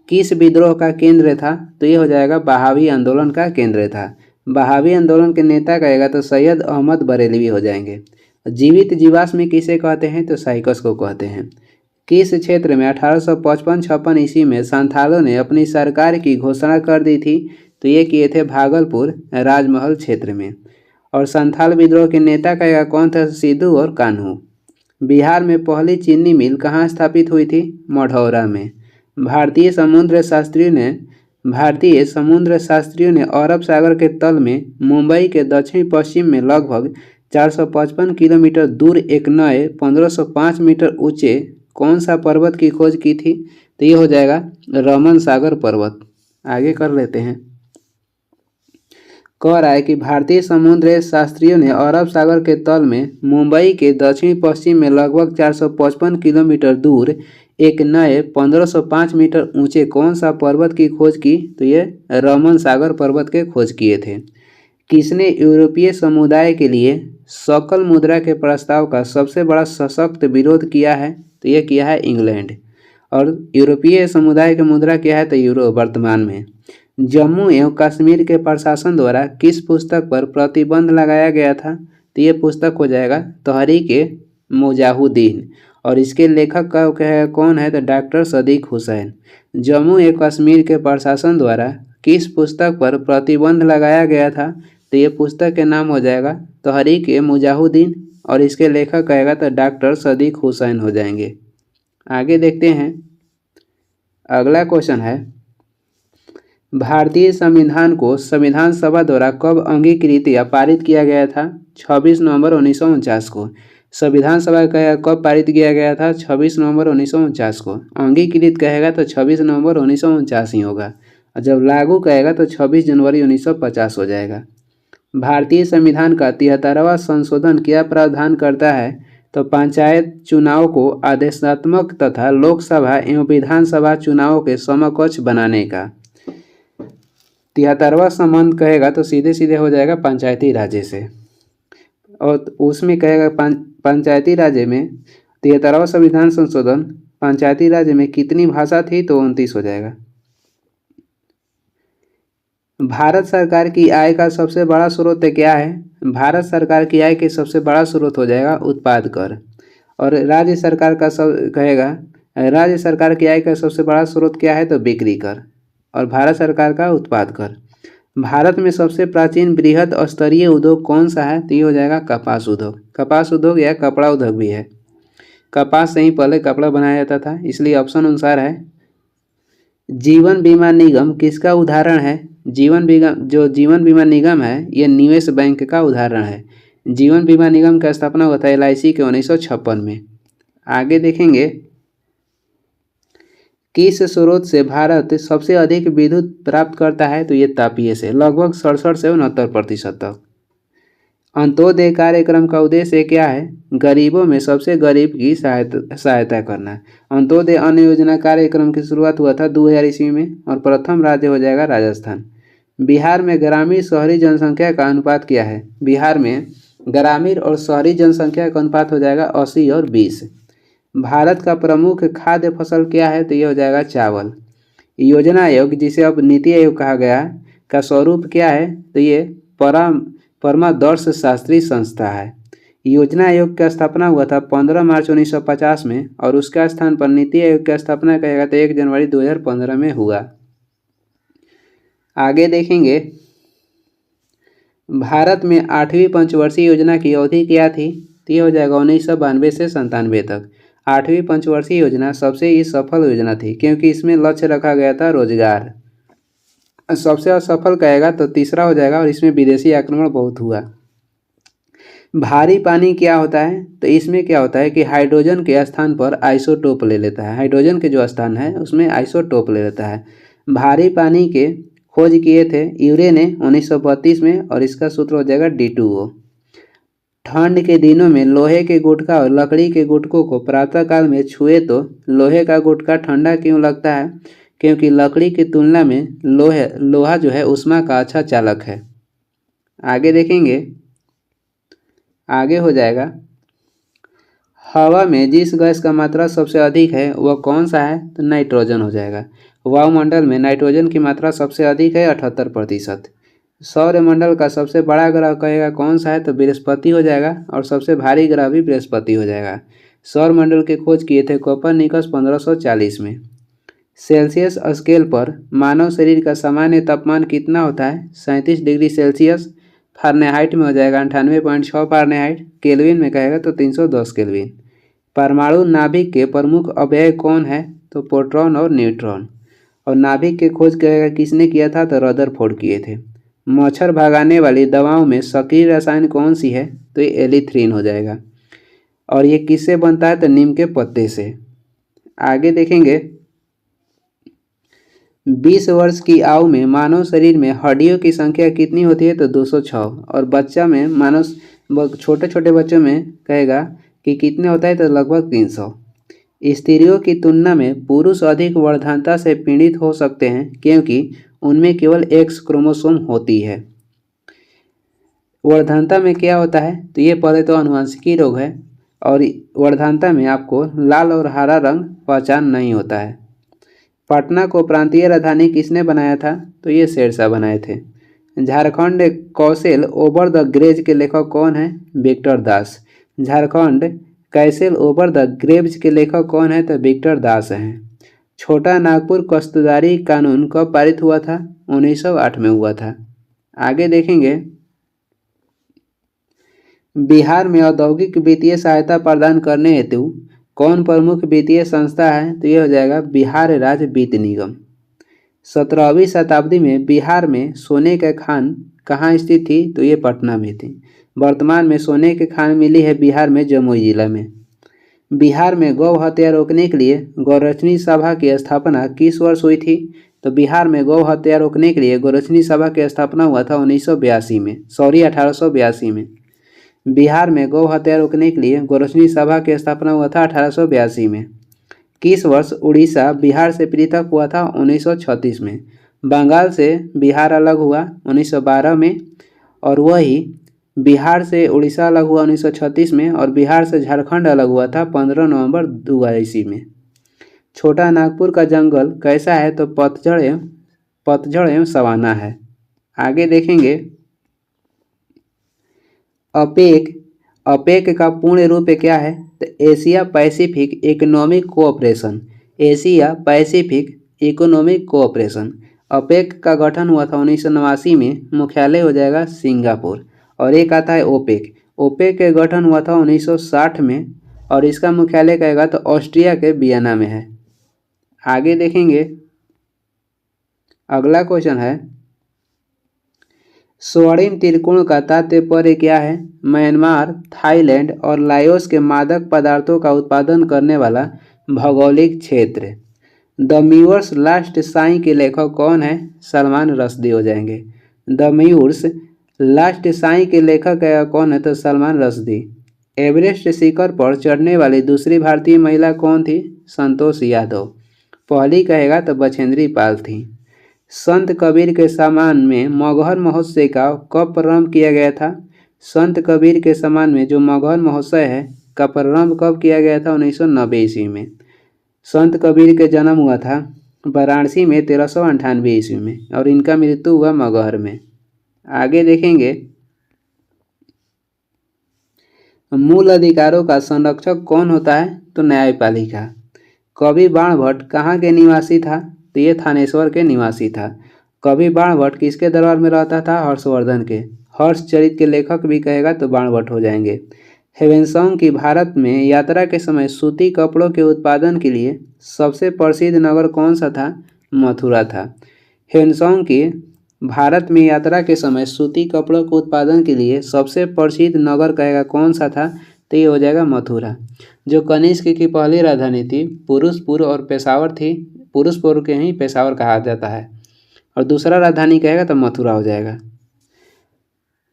किस विद्रोह का केंद्र था? तो ये हो जाएगा बहावी आंदोलन का केंद्र था। बहावी आंदोलन के नेता कहेगा तो सैयद अहमद बरेलवी हो जाएंगे। जीवित जीवाश्म किसे कहते हैं? तो साइकस को कहते हैं। किस क्षेत्र में 1855-56 ईस्वी में संथालों ने अपनी सरकार की घोषणा कर दी थी? तो ये किए थे भागलपुर राजमहल क्षेत्र में। और संथाल विद्रोह के नेता कहेगा कौन था? सिद्धू और कान्हू। बिहार में पहली चीनी मिल कहाँ स्थापित हुई थी? मढ़ौरा में। भारतीय समुद्र शास्त्रियों ने अरब सागर के तल में मुंबई के दक्षिण पश्चिम में लगभग 455 किलोमीटर दूर एक नए 1505 मीटर ऊंचे कौन सा पर्वत की खोज की थी? तो ये हो जाएगा रमन सागर पर्वत। आगे कर लेते हैं। कह रहा है कि भारतीय समुद्र शास्त्रियों ने अरब सागर के तल में मुंबई के दक्षिण पश्चिम में लगभग 455 किलोमीटर दूर एक नए 1505 मीटर ऊंचे कौन सा पर्वत की खोज की? तो ये रमन सागर पर्वत के खोज किए थे। किसने यूरोपीय समुदाय के लिए सकल मुद्रा के प्रस्ताव का सबसे बड़ा सशक्त विरोध किया है? तो ये किया है इंग्लैंड। और यूरोपीय समुदाय की मुद्रा क्या है? तो यूरो वर्तमान में। जम्मू एवं कश्मीर के प्रशासन द्वारा किस पुस्तक पर प्रतिबंध लगाया गया था? तो ये पुस्तक हो जाएगा तहरीक मुजाहिदीन। और इसके लेखक का कौन है? तो डॉक्टर सदीक हुसैन। जम्मू एवं कश्मीर के प्रशासन द्वारा किस पुस्तक पर प्रतिबंध लगाया गया था? तो ये पुस्तक के नाम हो जाएगा तहरीक मुजाहिदीन। और इसके लेखक कहेगा तो डॉक्टर सदीक हुसैन हो जाएंगे। आगे देखते हैं। अगला क्वेश्चन है, भारतीय संविधान को संविधान सभा द्वारा कब अंगीकृत या पारित किया गया था? 26 नवंबर 1949 को। संविधान सभा कब पारित किया गया था? 26 नवंबर 1949 को। अंगीकृत कहेगा तो 26 नवंबर 1949 ही होगा। और जब लागू कहेगा तो 26 जनवरी 1950 हो जाएगा। भारतीय संविधान का 73वां संशोधन क्या प्रावधान करता है? तो पंचायत चुनाव को आदेशात्मक तथा लोकसभा एवं विधानसभा चुनावों के समकक्ष बनाने का। 73वां संबंध कहेगा तो सीधे सीधे हो जाएगा पंचायती राज्य से। और उसमें कहेगा पंचायती राज्य में 73वां संविधान संशोधन पंचायती राज्य में कितनी भाषा थी? तो 29 हो जाएगा। भारत सरकार की आय का सबसे बड़ा स्रोत क्या है? भारत सरकार की आय के सबसे बड़ा स्रोत हो जाएगा उत्पाद कर। और राज्य सरकार का कहेगा राज्य सरकार की आय का सबसे बड़ा स्रोत क्या है? तो बिक्री कर। और भारत सरकार का उत्पाद कर। भारत में सबसे प्राचीन बृहद स्तरीय उद्योग कौन सा है? तो ये हो जाएगा कपास उद्योग। कपास उद्योग या कपड़ा उद्योग भी है। कपास से ही पहले कपड़ा बनाया जाता था, इसलिए ऑप्शन अनुसार है। जीवन बीमा निगम किसका उदाहरण है? जीवन बीमा निगम है ये निवेश बैंक का उदाहरण है। जीवन बीमा निगम का स्थापना हुआ था LIC के 1956 में। आगे देखेंगे, किस स्रोत से भारत सबसे अधिक विद्युत प्राप्त करता है? तो ये तापीय से, लगभग 67 से 69% तक। अंत्योदय कार्यक्रम का उद्देश्य क्या है? गरीबों में सबसे गरीब की सहायता करना। अंत्योदय अन्न योजना कार्यक्रम की शुरुआत हुआ था 2000 ईस्वी में। और प्रथम राज्य हो जाएगा राजस्थान। बिहार में ग्रामीण शहरी जनसंख्या का अनुपात क्या है? बिहार में ग्रामीण और शहरी जनसंख्या का अनुपात हो जाएगा 80 और 20। भारत का प्रमुख खाद्य फसल क्या है? तो ये हो जाएगा चावल। योजना आयोग, जिसे अब नीति आयोग कहा गया, का स्वरूप क्या है? तो ये परमादर्श शास्त्री संस्था है। योजना आयोग का स्थापना हुआ था 15 मार्च 1950 में। और उसका स्थान पर नीति आयोग की स्थापना कहेगा तो 1 जनवरी 2015 में हुआ। आगे देखेंगे, भारत में 8वीं पंचवर्षीय योजना की अवधि क्या थी? तो ये हो जाएगा 1992 से 97 तक। 8वीं पंचवर्षीय योजना सबसे ही सफल योजना थी, क्योंकि इसमें लक्ष्य रखा गया था रोजगार। सबसे असफल कहेगा तो तीसरा हो जाएगा, और इसमें विदेशी आक्रमण बहुत हुआ। भारी पानी क्या होता है? तो इसमें क्या होता है कि हाइड्रोजन के स्थान पर आइसोटोप ले लेता है। हाइड्रोजन के जो स्थान है उसमें आइसोटोप ले लेता है। भारी पानी के खोज किए थे यूरे ने 1932 में। और इसका सूत्र हो जाएगा D2O। ठंड के दिनों में लोहे के गुटखा और लकड़ी के गुटकों को प्रातःकाल में छुए तो लोहे का गुटखा ठंडा क्यों लगता है? क्योंकि लकड़ी की तुलना में लोहा जो है ऊष्मा का अच्छा चालक है। आगे देखेंगे, आगे हो जाएगा, हवा में जिस गैस का मात्रा सबसे अधिक है वह कौन सा है? तो नाइट्रोजन हो जाएगा। वायुमंडल में नाइट्रोजन की मात्रा सबसे अधिक है 78%। सौरमंडल का सबसे बड़ा ग्रह कहेगा कौन सा है? तो बृहस्पति हो जाएगा। और सबसे भारी ग्रह भी बृहस्पति हो जाएगा। सौरमंडल के खोज किए थे कोपरनिकस 1540 में। सेल्सियस स्केल पर मानव शरीर का सामान्य तापमान कितना होता है? 37 डिग्री सेल्सियस। फारेनहाइट में हो जाएगा 98.6 फारेनहाइट। केल्विन में कहेगा तो 310 केल्विन। परमाणु नाभिक के प्रमुख अवयव कौन है? तो प्रोटॉन और न्यूट्रॉन। और नाभिक के खोज कहेगा किसने किया था? तो रदरफोर्ड किए थे। मच्छर भगाने वाली दवाओं में सक्रिय रसायन कौन सी है? तो ये एलिथ्रीन हो जाएगा। और ये किससे बनता है? तो नीम के पत्ते से। आगे देखेंगे, 20 वर्ष की आयु में मानव शरीर में हड्डियों की संख्या कितनी होती है? तो 206। और बच्चा में छोटे छोटे बच्चों में कहेगा कि कितने होता है? तो लगभग 300। स्त्रियों की तुलना में पुरुष अधिक वर्धनता से पीड़ित हो सकते हैं क्योंकि उनमें केवल X क्रोमोसोम होती है। वर्धनता में क्या होता है? तो ये पहले तो आनुवंशिकी रोग है और वर्धनता में आपको लाल और हरा रंग पहचान नहीं होता है। पटना को प्रांतीय राजधानी किसने बनाया था? तो ये शेरशाह बनाए थे। Jharkhand castle over the graves के लेखक कौन है? Victor Das. Jharkhand castle over the graves के लेखक कौन है? तो विक्टर दास हैं। छोटा नागपुर कस्तूरदारी कानून कब पारित हुआ था? 1908 में हुआ था। आगे देखेंगे, बिहार में औद्योगिक वित्तीय सहायता प्रदान करने हेतु कौन प्रमुख वित्तीय संस्था है? तो ये हो जाएगा बिहार राज्य वित्त निगम। 17वीं शताब्दी में बिहार में सोने की खान कहाँ स्थित थी? तो ये पटना में थी। वर्तमान में सोने की खान मिली है बिहार में जमुई जिला में। बिहार में गौ हत्या रोकने के लिए गौरक्षणी सभा की स्थापना किस वर्ष हुई थी? तो बिहार में गौ हत्या रोकने के लिए गौरक्षणी सभा की स्थापना हुआ था 1982 में, 1882 में। बिहार में गौ हत्या रोकने के लिए गौरक्षणी सभा की स्थापना हुआ था 1882 में। किस वर्ष उड़ीसा बिहार से पृथक हुआ था? 1936 में। बंगाल से बिहार अलग हुआ 1912 में, और वही बिहार से उड़ीसा अलग हुआ 1936 में, और बिहार से झारखंड अलग हुआ था 15 नवंबर 2000 ईस्वी में। छोटा नागपुर का जंगल कैसा है? तो पतझड़ एवं सवाना है। आगे देखेंगे, अपेक का पूर्ण रूप क्या है? तो Asia Pacific economic cooperation. Asia Pacific economic cooperation. APEC का गठन हुआ था 1989 में, मुख्यालय हो जाएगा सिंगापुर। और एक आता है ओपेक। ओपेक के गठन हुआ था 1960 में और इसका मुख्यालय कहेगा तो ऑस्ट्रिया के वियना में है। आगे देखेंगे, अगला क्वेश्चन है, स्वर्णिम त्रिकोण का तात्पर्य क्या है? म्यांमार, थाईलैंड और लाओस के मादक पदार्थों का उत्पादन करने वाला भौगोलिक क्षेत्र। द म्यूर्स लास्ट साई के लेखक कौन है? सलमान रश्दी हो जाएंगे। द म्यूर्स लास्ट साई के लेखक कौन है? तो सलमान रश्दी। एवरेस्ट शिखर पर चढ़ने वाली दूसरी भारतीय महिला कौन थी? संतोष यादव। पहली कहेगा तो बछेंद्री पाल थी। संत कबीर के सम्मान में मगहर महोत्सव का कब प्रारंभ किया गया था? संत कबीर के सम्मान में जो मगहर महोत्सव है का प्रारंभ कब किया गया था? 1990 ईस्वी में। संत कबीर के जन्म हुआ था वाराणसी में 1398 ईस्वी में और इनका मृत्यु हुआ मगहर में। आगे देखेंगे, मूल अधिकारों का संरक्षक कौन होता है? तो न्यायपालिका। कवि बाणभट्ट कहाँ के निवासी था? तो ये थानेश्वर के निवासी था। कवि बाणभट्ट किसके दरबार में रहता था? हर्षवर्धन के। हर्षचरित के लेखक भी कहेगा तो बाणभट्ट हो जाएंगे। ह्वेनसांग की भारत में यात्रा के समय सूती कपड़ों के उत्पादन के लिए सबसे प्रसिद्ध नगर कौन सा था? मथुरा था। ह्वेनसांग की भारत में यात्रा के समय सूती कपड़ों के उत्पादन के लिए सबसे प्रसिद्ध नगर कहेगा कौन सा था? तो ये हो जाएगा मथुरा। जो कनिष्क की पहली राजधानी थी पुरुषपुर और पेशावर थी। पुरुषपुर के ही पेशावर कहा जाता है और दूसरा राजधानी कहेगा तो मथुरा हो जाएगा।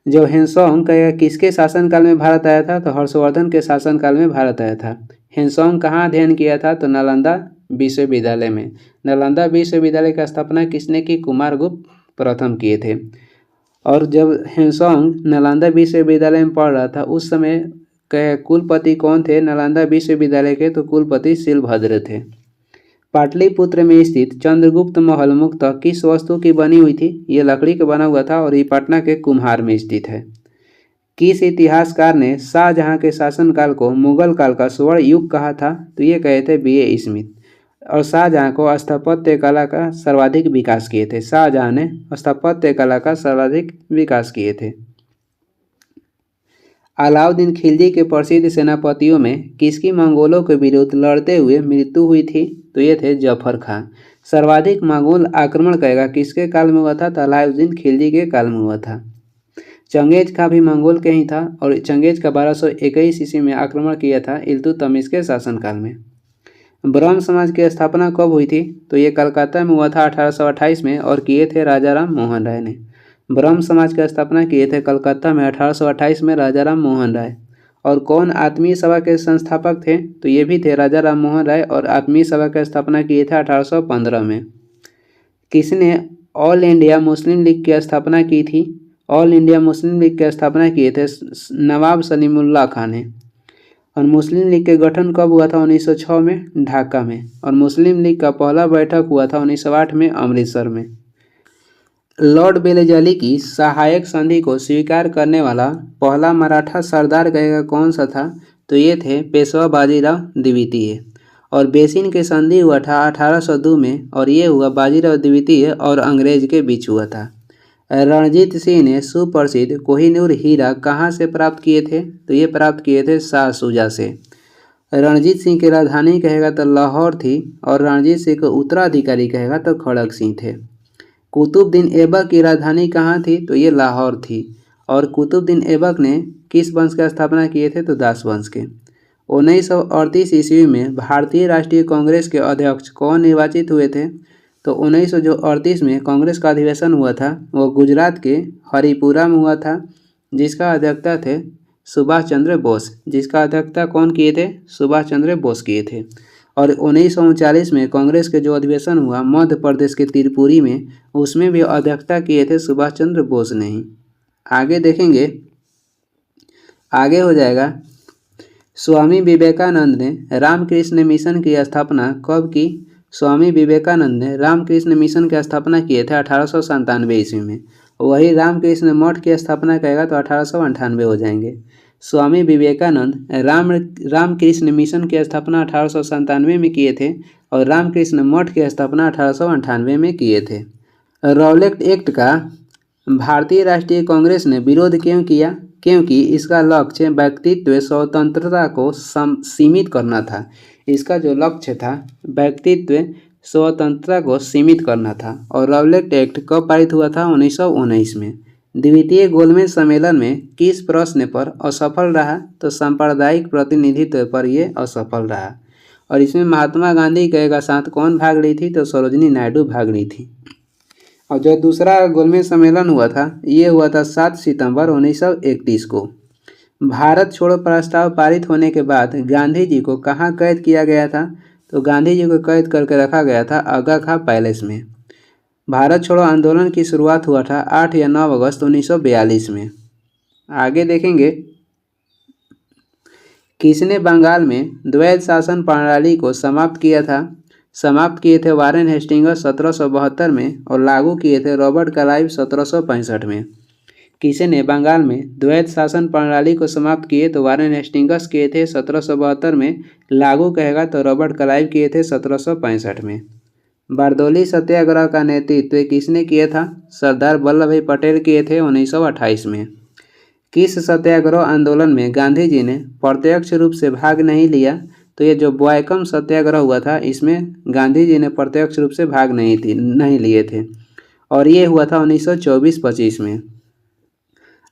जो ह्वेनसांग कहेगा किसके शासनकाल में भारत आया था? तो हर्षवर्धन के शासनकाल में भारत आया था। ह्वेनसांग कहाँ अध्ययन किया था? तो नालंदा विश्वविद्यालय में। नालंदा विश्वविद्यालय की स्थापना किसने की? कुमारगुप्त प्रथम किए थे। और जब ह्वेनसांग नालंदा विश्वविद्यालय में पढ़ रहा था उस समय कुलपति कौन थे नालंदा विश्वविद्यालय के? तो कुलपति शिलभद्र थे। पाटलिपुत्र में स्थित चंद्रगुप्त महल मुख्यतः किस वस्तु की बनी हुई थी? ये लकड़ी का बना हुआ था और ये पटना के कुम्हार में स्थित है। किस इतिहासकार ने शाहजहां के शासनकाल को मुगल काल का स्वर्ण युग कहा था? तो ये कहे थे B.A. स्मिथ। और शाहजहां को स्थापत्य कला का सर्वाधिक विकास किए थे। शाहजहां ने स्थापत्य कला का सर्वाधिक विकास किए थे। अलाउद्दीन खिलजी के प्रसिद्ध सेनापतियों में किसकी मंगोलों के विरुद्ध लड़ते हुए मृत्यु हुई थी? तो ये थे जफर खां। सर्वाधिक मंगोल आक्रमण कहेगा किसके काल में हुआ था, तो अलाउद्दीन खिलजी के काल में हुआ था। चंगेज खां भी मंगोल के ही था और चंगेज का 1221 ईस्वी में आक्रमण किया था इल्तुतमिश के शासनकाल में। ब्रह्म समाज की स्थापना कब हुई थी, तो ये कलकत्ता में हुआ था 1828 में और किए थे राजा राम मोहन राय ने। ब्रह्म समाज की स्थापना किए थे कलकत्ता में 1828 में राजा राम मोहन राय। और कौन आत्मीय सभा के संस्थापक थे, तो ये भी थे राजा राम मोहन राय और आत्मीय सभा की स्थापना किए थे 1815 में। किसने ऑल इंडिया मुस्लिम लीग की स्थापना की थी, ऑल इंडिया मुस्लिम लीग की स्थापना किए थे नवाब सलीमुल्लाह खान ने। और मुस्लिम लीग के गठन कब हुआ था, 1906 में ढाका में। और मुस्लिम लीग का पहला बैठक हुआ था 1908 में अमृतसर में। लॉर्ड वेलेजली की सहायक संधि को स्वीकार करने वाला पहला मराठा सरदार कहेगा कौन सा था, तो ये थे पेशवा बाजीराव द्वितीय। और बेसिन की संधि हुआ था 1802 में और ये हुआ बाजीराव द्वितीय और अंग्रेज के बीच हुआ था। रणजीत सिंह ने सुप्रसिद्ध कोहिनूर हीरा कहाँ से प्राप्त किए थे, तो ये प्राप्त किए थे शाह शुजा से। रणजीत सिंह की राजधानी कहेगा तो लाहौर थी और रणजीत सिंह के उत्तराधिकारी कहेगा तो खड़ग सिंह थे। कुतुबुद्दीन ऐबक की राजधानी कहाँ थी, तो ये लाहौर थी। और कुतुबुद्दीन ऐबक ने किस वंश की स्थापना किए थे, तो दास वंश के। 1938 ईस्वी में भारतीय राष्ट्रीय कांग्रेस के अध्यक्ष कौन निर्वाचित हुए थे, तो 1938 में कांग्रेस का अधिवेशन हुआ था वो गुजरात के हरिपुरा में हुआ था, जिसका अध्यक्षता थे सुभाष चंद्र बोस। जिसका अध्यक्षता कौन किए थे, सुभाष चंद्र बोस किए थे। और 1939 में कांग्रेस के जो अधिवेशन हुआ मध्य प्रदेश के त्रिपुरी में, उसमें भी अध्यक्षता किए थे सुभाष चंद्र बोस ने ही। आगे देखेंगे, आगे हो जाएगा स्वामी विवेकानंद ने रामकृष्ण मिशन की स्थापना कब की। स्वामी विवेकानंद ने रामकृष्ण मिशन की स्थापना किए थे 1897 ईस्वी में। वही रामकृष्ण मठ की स्थापना करेगा तो 1898 हो जाएंगे। स्वामी विवेकानंद रामकृष्ण मिशन की स्थापना 1897 में किए थे और रामकृष्ण मठ की स्थापना 1898 में किए थे। रॉलेट एक्ट का भारतीय राष्ट्रीय कांग्रेस ने विरोध क्यों किया, क्योंकि इसका लक्ष्य व्यक्तित्व स्वतंत्रता को सीमित करना था। इसका जो लक्ष्य था व्यक्तित्व स्वतंत्रता को सीमित करना था। और रॉलेट एक्ट कब पारित हुआ था, 1919 में। द्वितीय गोलमेज सम्मेलन में किस प्रश्न पर असफल रहा, तो सांप्रदायिक प्रतिनिधित्व पर यह असफल रहा। और इसमें महात्मा गांधी के साथ कौन भाग ली थी, तो सरोजिनी नायडू भाग ली थी। और जो दूसरा गोलमेज सम्मेलन हुआ था ये हुआ था 7 सितंबर 1931 को। भारत छोड़ो प्रस्ताव पारित होने के बाद गांधी जी को कहाँ कैद किया गया था, तो गांधी जी को कैद करके रखा गया था आगा खां पैलेस में। भारत छोड़ो आंदोलन की शुरुआत हुआ था 8 या 9 अगस्त 1942 में। आगे देखेंगे, किसने बंगाल में द्वैध शासन प्रणाली को समाप्त किया था। समाप्त किए थे वारेन हेस्टिंग्स 1772 में और लागू किए थे रॉबर्ट क्लाइव 1765 में। किसने बंगाल में द्वैध शासन प्रणाली को समाप्त किए, तो वारेन हेस्टिंग्स किए थे 1772 में, लागू कहेगा तो रॉबर्ट क्लाइव किए थे 1765 में। बारदौली सत्याग्रह का नेतृत्व किसने किया था, सरदार वल्लभ भाई पटेल किए थे 1928 में। किस सत्याग्रह आंदोलन में गांधी जी ने प्रत्यक्ष रूप से भाग नहीं लिया, तो ये जो बॉयकम सत्याग्रह हुआ था इसमें गांधी जी ने प्रत्यक्ष रूप से भाग नहीं लिए थे और ये हुआ था 1924-25 में।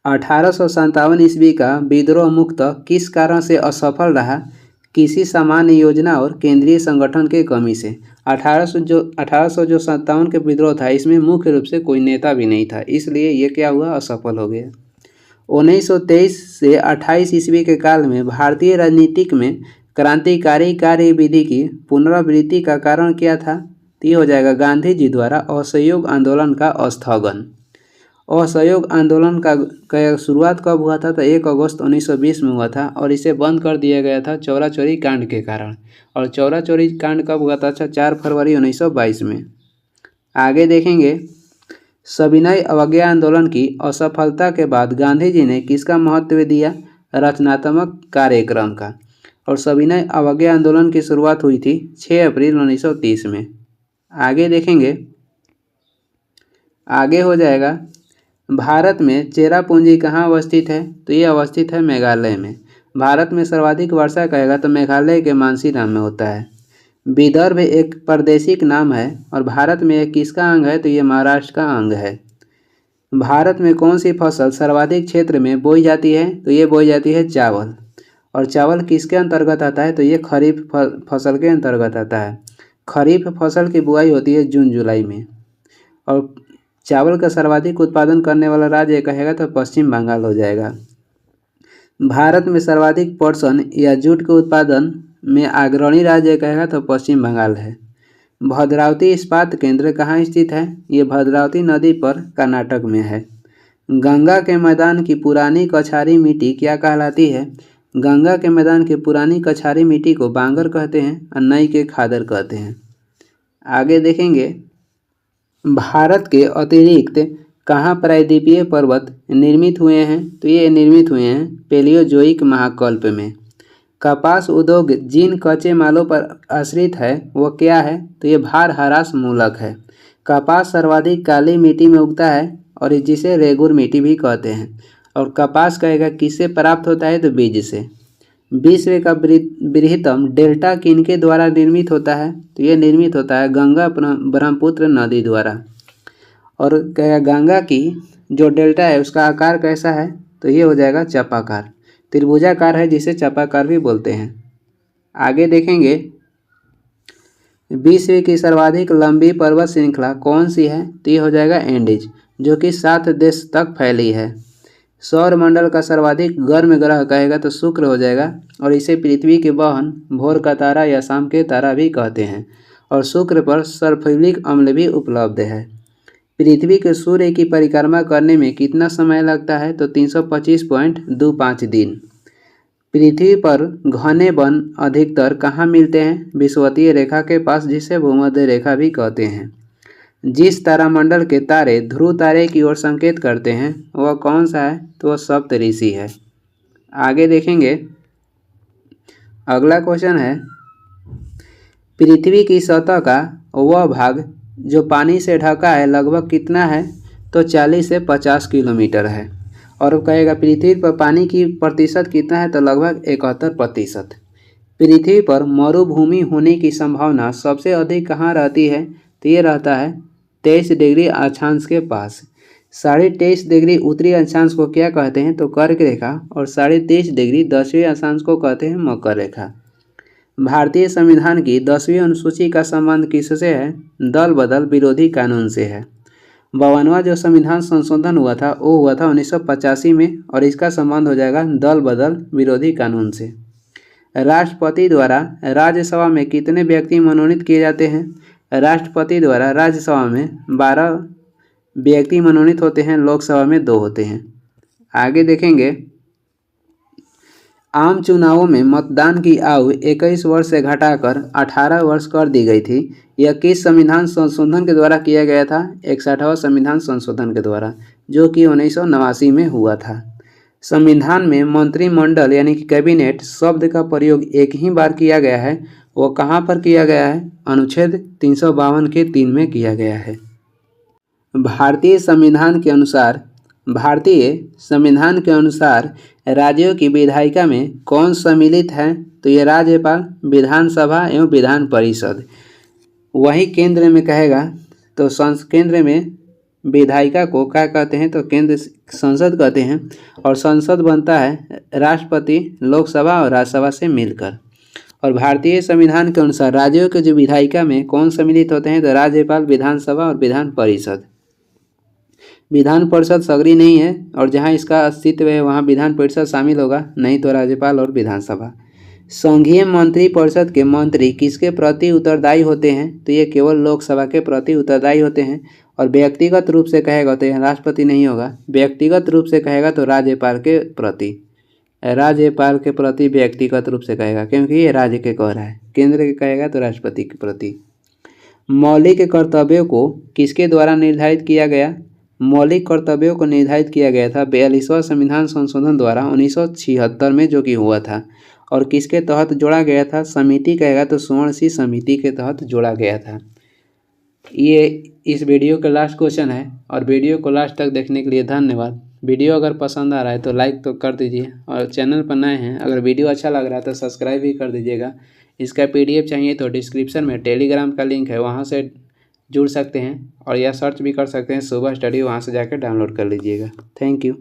1857 ईस्वी का विद्रोह मुक्त किस कारण से असफल रहा, किसी सामान्य योजना और केंद्रीय संगठन के कमी से। 1857 के विद्रोह था इसमें मुख्य रूप से कोई नेता भी नहीं था, इसलिए ये क्या हुआ, असफल हो गया। 1923 से 28 ईस्वी के काल में भारतीय राजनीतिक में क्रांतिकारी कार्यविधि की पुनरावृत्ति का कारण क्या था, तो ये हो जाएगा गांधी जी द्वारा असहयोग आंदोलन का स्थगन। असहयोग आंदोलन का शुरुआत कब हुआ था, तो 1 अगस्त 1920 में हुआ था और इसे बंद कर दिया गया था चौरा चौरी कांड के कारण। और चौरा चौरी कांड कब हुआ था, 4 फरवरी 1922 में। आगे देखेंगे, सविनय अवज्ञा आंदोलन की असफलता के बाद गांधी जी ने किसका महत्व दिया, रचनात्मक कार्यक्रम का। और सविनय अवज्ञा आंदोलन की शुरुआत हुई थी 6 अप्रैल 1930 में। आगे देखेंगे, आगे हो जाएगा, भारत में चेरापूंजी कहाँ अवस्थित है, तो ये अवस्थित है मेघालय में। भारत में सर्वाधिक वर्षा कहेगा तो मेघालय के मानसीराम में होता है। विदर्भ एक प्रादेशिक नाम है और भारत में यह किसका अंग है? तो ये महाराष्ट्र का अंग है। भारत में कौन सी फसल सर्वाधिक क्षेत्र में बोई जाती है? तो ये बोई जाती है चावल। और चावल किसके अंतर्गत आता है? तो ये खरीफ फसल के अंतर्गत आता है। खरीफ फसल की बुआई होती है जून जुलाई में। और चावल का सर्वाधिक उत्पादन करने वाला राज्य कहेगा तो पश्चिम बंगाल हो जाएगा। भारत में सर्वाधिक पटसन या जूट के उत्पादन में अग्रणी राज्य कहेगा तो पश्चिम बंगाल है। भद्रावती इस्पात केंद्र कहाँ स्थित है? ये भद्रावती नदी पर कर्नाटक में है। गंगा के मैदान की पुरानी कछारी मिट्टी क्या कहलाती है? गंगा के मैदान की पुरानी कछारी मिट्टी को बांगर कहते हैं और नई के खादर कहते हैं। आगे देखेंगे, भारत के अतिरिक्त कहाँ प्रायद्वीपीय पर्वत निर्मित हुए हैं? तो ये निर्मित हुए हैं पेलियोजोइक महाकल्प में। कपास उद्योग जिन कच्चे मालों पर आश्रित है वो क्या है? तो ये भार ह्रास मूलक है। कपास सर्वाधिक काली मिट्टी में उगता है और जिसे रेगुर मिट्टी भी कहते हैं। और कपास कहेगा किससे प्राप्त होता है? तो बीज से। विश्व का बृहत्तम डेल्टा किनके द्वारा निर्मित होता है? तो ये निर्मित होता है गंगा ब्रह्मपुत्र नदी द्वारा। और कहेगा गंगा की जो डेल्टा है उसका आकार कैसा है? तो ये हो जाएगा चपाकार, त्रिभुजाकार है जिसे चपाकार भी बोलते हैं। आगे देखेंगे, विश्व की सर्वाधिक लंबी पर्वत श्रृंखला कौन सी है? तो ये हो जाएगा एंडीज, जो कि 7 देश तक फैली है। सौर मंडल का सर्वाधिक गर्म ग्रह कहेगा तो शुक्र हो जाएगा और इसे पृथ्वी के बहन, भोर का तारा या शाम के तारा भी कहते हैं। और शुक्र पर सल्फ्यूरिक अम्ल भी उपलब्ध है। पृथ्वी के सूर्य की परिक्रमा करने में कितना समय लगता है? तो 325.25 दिन। पृथ्वी पर घने वन अधिकतर कहाँ मिलते हैं? विषुवतीय रेखा के पास, जिसे भूमध्य रेखा भी कहते हैं। जिस तारामंडल के तारे ध्रुव तारे की ओर संकेत करते हैं वह कौन सा है? तो वह सप्तऋषि है। आगे देखेंगे, अगला क्वेश्चन है, पृथ्वी की सतह का वह भाग जो पानी से ढका है लगभग कितना है? तो 40 से 50 किलोमीटर है। और कहेगा पृथ्वी पर पानी की प्रतिशत कितना है? तो लगभग 71%। पृथ्वी पर मरुभूमि होने की संभावना सबसे अधिक कहाँ रहती है? तो ये रहता है 23 डिग्री अक्षांश के पास। 23.5 डिग्री उत्तरी अक्षांश को क्या कहते हैं? तो कर्क रेखा। और 23.5 डिग्री 10वें अक्षांश को कहते हैं मकर रेखा। भारतीय संविधान की 10वीं अनुसूची का संबंध किससे है? दल बदल विरोधी कानून से है। 52वां जो संविधान संशोधन हुआ था वो हुआ था 1985 में और इसका संबंध हो जाएगा दल बदल विरोधी कानून से। राष्ट्रपति द्वारा राज्यसभा में कितने व्यक्ति मनोनीत किए जाते हैं? राष्ट्रपति द्वारा राज्यसभा में 12 व्यक्ति मनोनीत होते हैं, लोकसभा में 2 होते हैं। आगे देखेंगे, आम चुनावों में मतदान की आयु 21 वर्ष से घटाकर 18 वर्ष कर दी गई थी। यह किस संविधान संशोधन के द्वारा किया गया था? 61वां संविधान संशोधन के द्वारा, जो कि 1989 में हुआ था। संविधान में मंत्रिमंडल यानी कि कैबिनेट शब्द का प्रयोग एक ही बार किया गया है, वो कहाँ पर किया गया है? अनुच्छेद 352 के 3 में किया गया है। भारतीय संविधान के अनुसार राज्यों की विधायिका में कौन सम्मिलित है? तो ये राज्यपाल, विधानसभा एवं विधान परिषद। वही केंद्र में कहेगा तो केंद्र में विधायिका को क्या कहते हैं? तो केंद्र संसद कहते हैं। और संसद बनता है राष्ट्रपति, लोकसभा और राज्यसभा से मिलकर। और भारतीय संविधान के अनुसार राज्यों के जो विधायिका में कौन सम्मिलित होते हैं? तो राज्यपाल, विधानसभा और विधान परिषद। विधान परिषद सगरी नहीं है और जहां इसका अस्तित्व है वहां विधान परिषद शामिल होगा, नहीं तो राज्यपाल और विधानसभा। संघीय मंत्री परिषद के मंत्री किसके प्रति उत्तरदायी होते हैं? तो ये केवल लोकसभा के प्रति उत्तरदायी होते हैं। और व्यक्तिगत रूप से कहेगा तो राष्ट्रपति नहीं होगा, व्यक्तिगत रूप से कहेगा तो राज्यपाल के प्रति व्यक्तिगत रूप से कहेगा, क्योंकि ये राज्य के कह रहा है। केंद्र के कहेगा तो राष्ट्रपति के प्रति। मौलिक कर्तव्यों को किसके द्वारा निर्धारित किया गया? मौलिक कर्तव्यों को निर्धारित किया गया था 42वां संविधान संशोधन द्वारा 1976 में, जो कि हुआ था। और किसके तहत जोड़ा गया था? समिति कहेगा तो स्वर्ण सिंह समिति के तहत जोड़ा गया था। ये इस वीडियो का लास्ट क्वेश्चन है और वीडियो को लास्ट तक देखने के लिए धन्यवाद। वीडियो अगर पसंद आ रहा है तो लाइक तो कर दीजिए, और चैनल पर नए हैं अगर वीडियो अच्छा लग रहा है तो सब्सक्राइब भी कर दीजिएगा। इसका PDF चाहिए तो डिस्क्रिप्शन में टेलीग्राम का लिंक है, वहाँ से जुड़ सकते हैं, और या सर्च भी कर सकते हैं सुबह स्टडी, वहाँ से जाकर डाउनलोड कर लीजिएगा। Thank you.